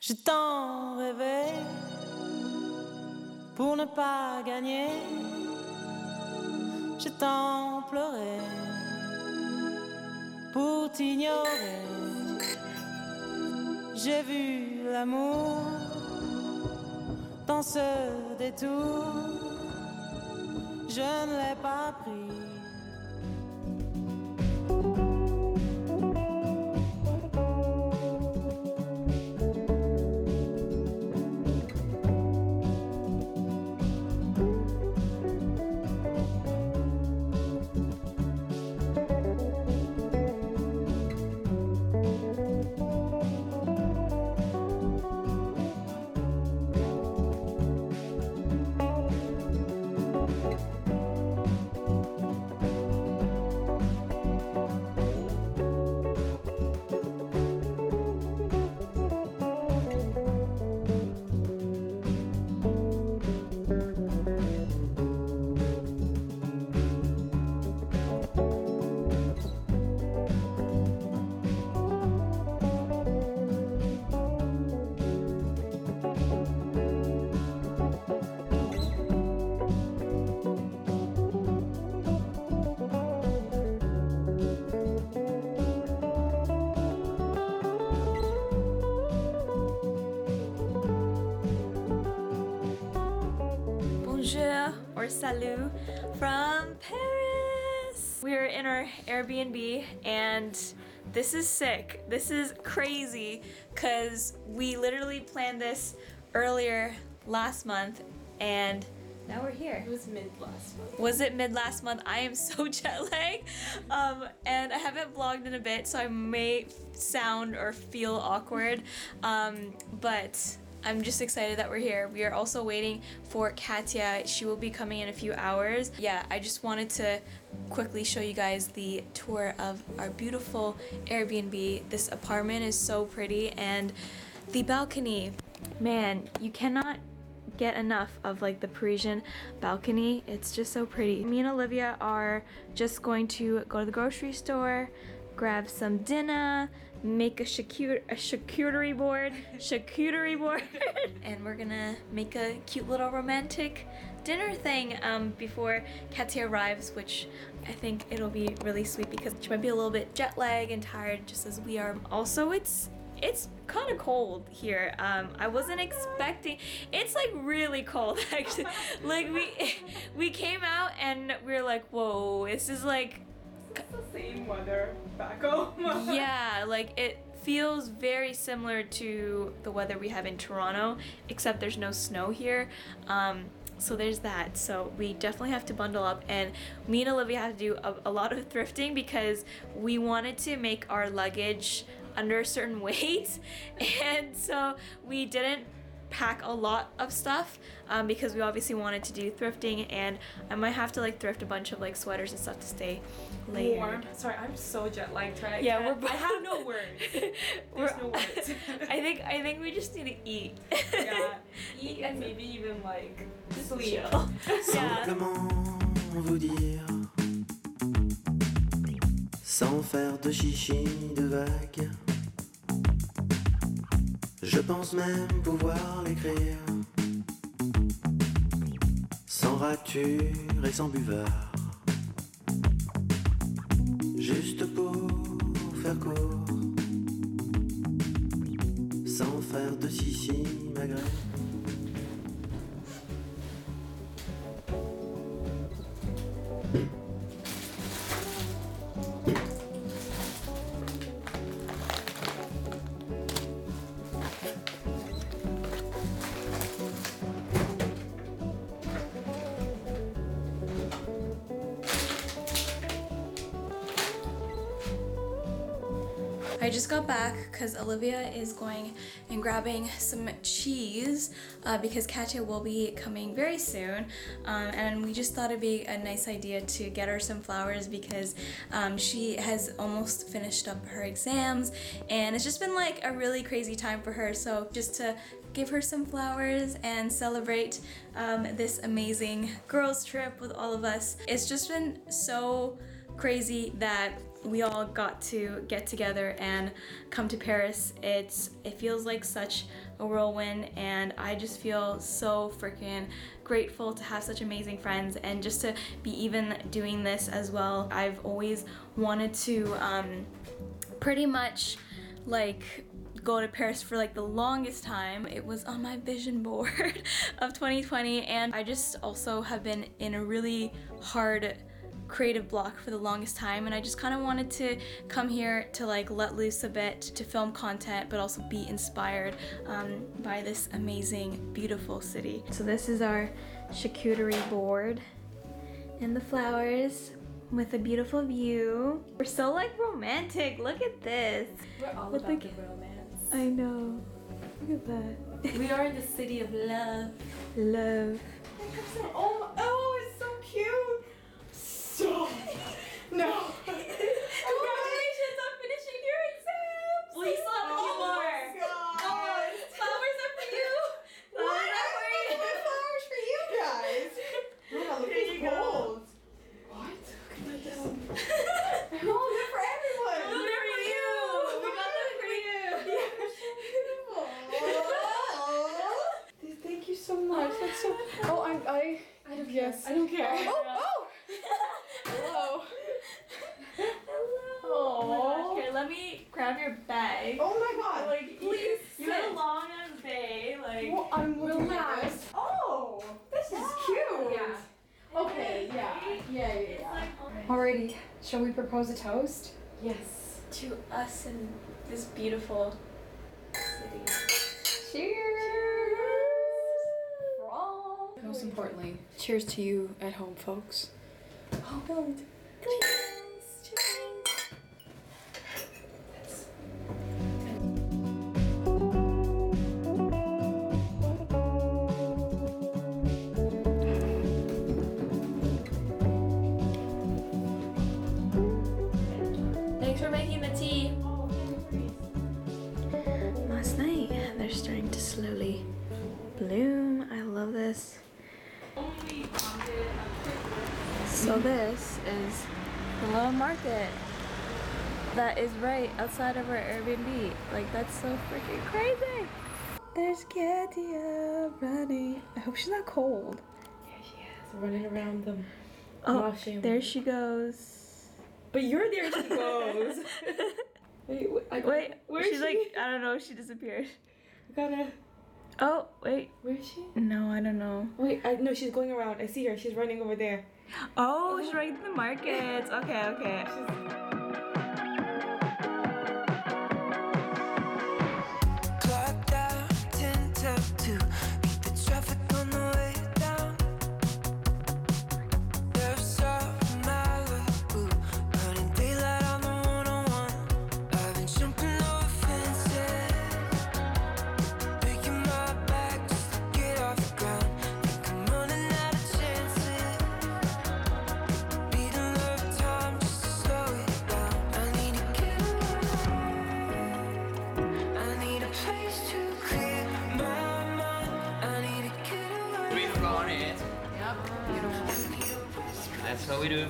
Je t'en rêvais pour ne pas gagner. Je t'en pleurais pour t'ignorer. J'ai vu l'amour dans ce détour. Je ne l'ai pas pris. Or salut from Paris. We're in our Airbnb and this is sick. This is crazy because we literally planned this earlier last month and now we're here. It was mid last month. Was it mid last month? I am so jet lagged and I haven't vlogged in a bit, so I may sound or feel awkward, but I'm just excited that we're here. We are also waiting for Katya. She will be coming in a few hours. Yeah, I just wanted to quickly show you guys the tour of our beautiful Airbnb. This apartment is so pretty and the balcony, man, you cannot get enough of like the Parisian balcony. It's just so pretty. Me and Olivia are just going to go to the grocery store, grab some dinner, make a charcuterie board, and we're gonna make a cute little romantic dinner thing before Katya arrives, which I think it'll be really sweet because she might be a little bit jet lagged and tired just as we are. Also, it's kind of cold here. I wasn't expecting. It's like really cold actually. Like we came out and we were like, whoa, this is like the same weather back home. Yeah, like it feels very similar to the weather we have in Toronto, except there's no snow here. So there's that. So we definitely have to bundle up, and me and Olivia have to do a lot of thrifting because we wanted to make our luggage under a certain weight, and so we didn't pack a lot of stuff because we obviously wanted to do thrifting, and I might have to like thrift a bunch of like sweaters and stuff to stay layered. Warm. Sorry, I'm so jet lagged right. Yeah, I have no words. There's no words. I think we just need to eat. Yeah, eat and maybe even like sleep. Simplement vous dire, sans faire de chichi de vagues. Je pense même pouvoir l'écrire, sans rature et sans buvard, juste pour faire court, sans faire de chichi magret. I just got back because Olivia is going and grabbing some cheese because Katya will be coming very soon, and we just thought it'd be a nice idea to get her some flowers because she has almost finished up her exams and it's just been like a really crazy time for her, so just to give her some flowers and celebrate this amazing girls trip with all of us. It's just been so crazy that we all got to get together and come to Paris. It feels like such a whirlwind, and I just feel so freaking grateful to have such amazing friends and just to be even doing this as well. I've always wanted to pretty much like go to Paris for like the longest time. It was on my vision board of 2020, and I just also have been in a really hard creative block for the longest time, and I just kind of wanted to come here to like let loose a bit, to film content, but also be inspired by this amazing, beautiful city. So this is our charcuterie board and the flowers with a beautiful view. We're so like romantic. Look at this. We're all With about the- the romance. I know. Look at that. We are in the city of love. Love. Oh, it's so cute. Stop. No. Congratulations on finishing your exams. Well, you still have a few more. Flowers are for you. Flowers are for you. Flowers for you guys. Yeah, look at these gold. What? No, they're for everyone. Those are for you. We got them for you. Beautiful. Thank you so much. That's so. Oh, I don't care. I don't care. Oh. Hello. Oh my gosh. Here, let me grab your bag. Oh my God. Like, Please you had a long ass day. Like, Well, I'm looking at relax. this. Oh, this is cute. Yeah. Okay. Yeah. It's like, Alrighty. Shall we propose a toast? yes. To us in this beautiful city. Cheers. Most importantly, cheers to you at home, folks. Oh, God. Thanks for making the tea. Last night, they're starting to slowly bloom. I love this. So this is the little market that is right outside of our Airbnb. Like, that's so freaking crazy. There's Katia running. I hope she's not cold. Yeah, she is. Running around them. Oh, Washing. there she goes. But you're there, she goes. Wait, where she's is like, she? I don't know, she disappeared. I gotta. Oh, wait. Where is she? No, I don't know. Wait, no, she's going around. I see her. She's running over there. Oh, she's right in the markets. Okay. Clocked out, 10 till 2. Keep the traffic on the way down. Left off Malibu, burning daylight on the 101. I've been jumping over fences, breaking my back just to get off the ground. Think I'm running out of chances, beating love time just to slow it down. I need to get away. I need a place to clear my mind. I need to get away. We flown it. That's what we do.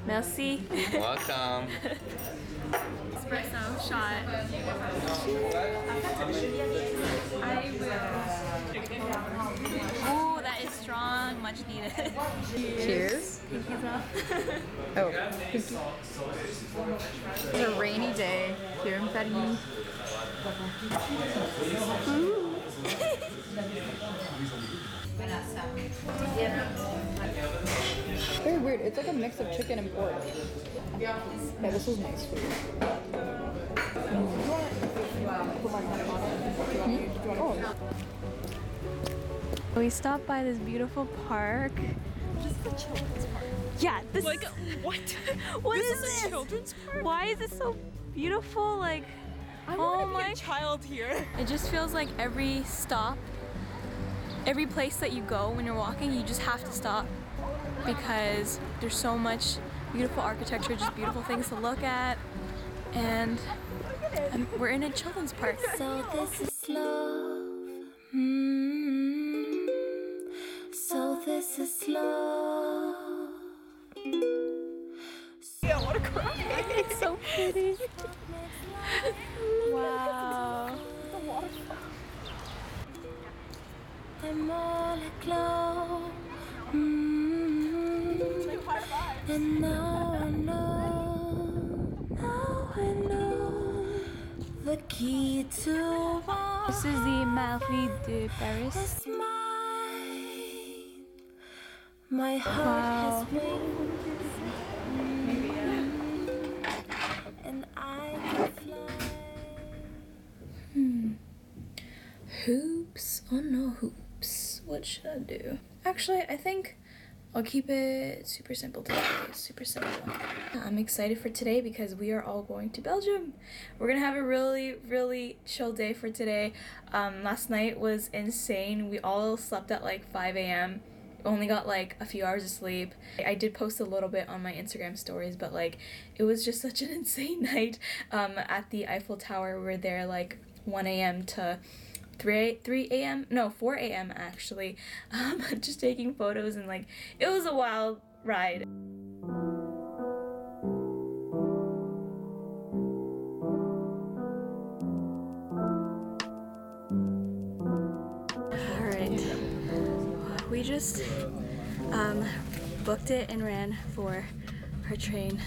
Merci. Welcome. Espresso shot. I will. Ooh, that is strong. Much needed. Cheers. Pinkies off. Oh, it's a rainy day here in Paris. Very weird. It's like a mix of chicken and pork. Yeah, this is nice food. Oh. We stopped by this beautiful park. Just the children's park. Yeah, this Like, is, what? what This is is a this? children's park? Why is it so beautiful? Like, I oh want to my be a child here. It just feels like every stop, every place that you go when you're walking, you just have to stop because there's so much beautiful architecture, just beautiful things to look at, and we're in a children's park. So this is love. So this is love. pretty. Wow. I'm all aglow. And now I know the key to my This is the Mejuri de Paris. is mine. My heart has wings. And I can fly. Hoops? Oh no, hoops. What should I do? Actually, I think I'll keep it super simple today. Super simple. I'm excited for today because we are all going to Belgium. We're gonna have a really, really chill day for today. Last night was insane. We all slept at like 5 a.m. Only got like a few hours of sleep. I did post a little bit on my Instagram stories, but like it was just such an insane night at the Eiffel Tower. We were there like 1 a.m. to 3 a.m. No, 4 a.m. actually. Just taking photos and like it was a wild ride. Alright. We just booked it and ran for our train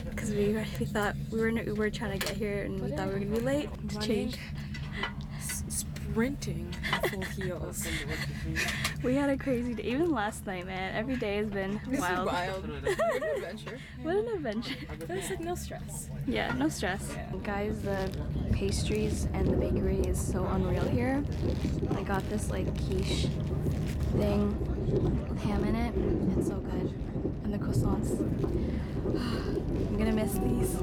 because we thought we were in an Uber trying to get here and we thought we were gonna be late to change. Sprinting full heels. We had a crazy day. Even last night, man. Every day has been wild. Wild. What an adventure. What an adventure. There's like no stress. Yeah, no stress. Guys, the pastries and the bakery is so unreal here. I got this like quiche thing with ham in it. It's so good. And the croissants. I'm gonna miss these.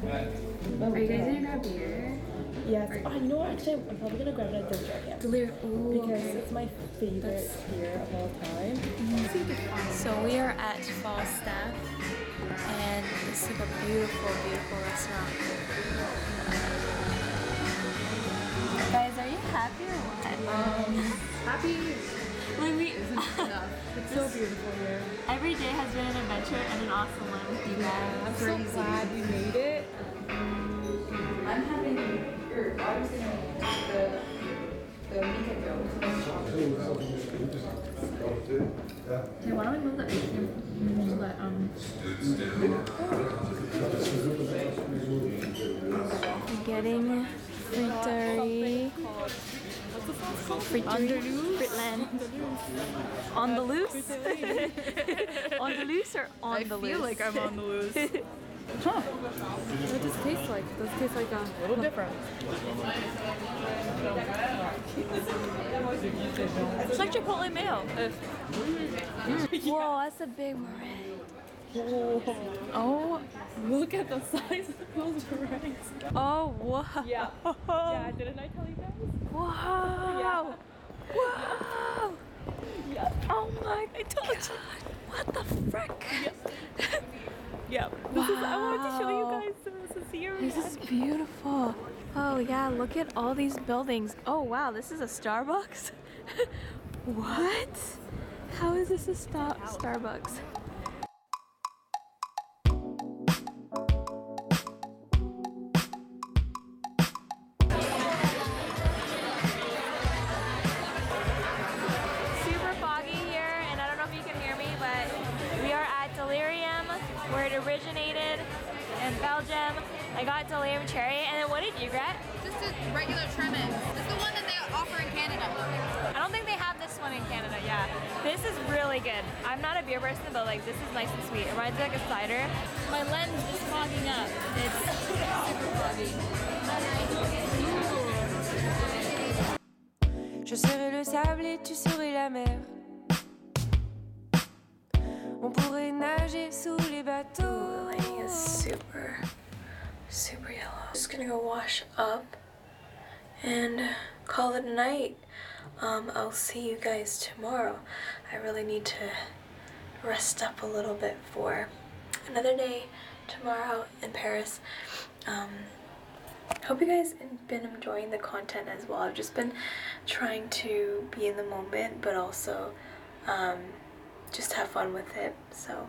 Are you guys gonna grab beer? Yes. Oh, you know what? Actually, I'm probably gonna grab it at Delirium. Delirium. Ooh, Because it's my favorite beer of all time. So we are at Falstaff, and it's like a beautiful, beautiful restaurant. Guys, are you happy or what? Happy Like we, isn't enough. It's so beautiful here. every day has been an adventure and an awesome one with you guys. I'm so glad we made it. I'm having, I was gonna the weekend go to the shop. Hey, why don't we move that so that I'm getting friterie. What's the sauce called? Fritland. On the loose? On the loose or on the loose? I feel like I'm on the loose. Huh. What does it taste like? Does it taste like a little different? It's like Chipotle mayo. Whoa, that's a big meringue. Oh, Look at the size of those meringues. oh, whoa. Yeah. Yeah, didn't I tell you guys? Whoa. Whoa. Yeah. Oh my, I told you. What the frick? Yeah. This is, I wanted to show you guys this is here. This is beautiful. Oh yeah, look at all these buildings. Oh wow, this is a Starbucks? What? How is this a Starbucks? Super foggy here, and I don't know if you can hear me, but we are at Delirium, where it originated in Belgium. I got Delirium Cherry, and then what did you get? Just a regular Tremens. It's the one that they offer in Canada. I don't think they have this one in Canada, yeah. This is really good. I'm not a beer person, but like this is nice and sweet. It reminds me like a cider. My lens is fogging up. It's super foggy. Je serai le sable et tu serais la mer. On pourrait nager sous les bateaux. Ooh, the lighting is super, super yellow. Just gonna go wash up and call it a night. I'll see you guys tomorrow. I really need to rest up a little bit for another day tomorrow in Paris. Hope you guys have been enjoying the content as well. I've just been trying to be in the moment, but also just have fun with it. So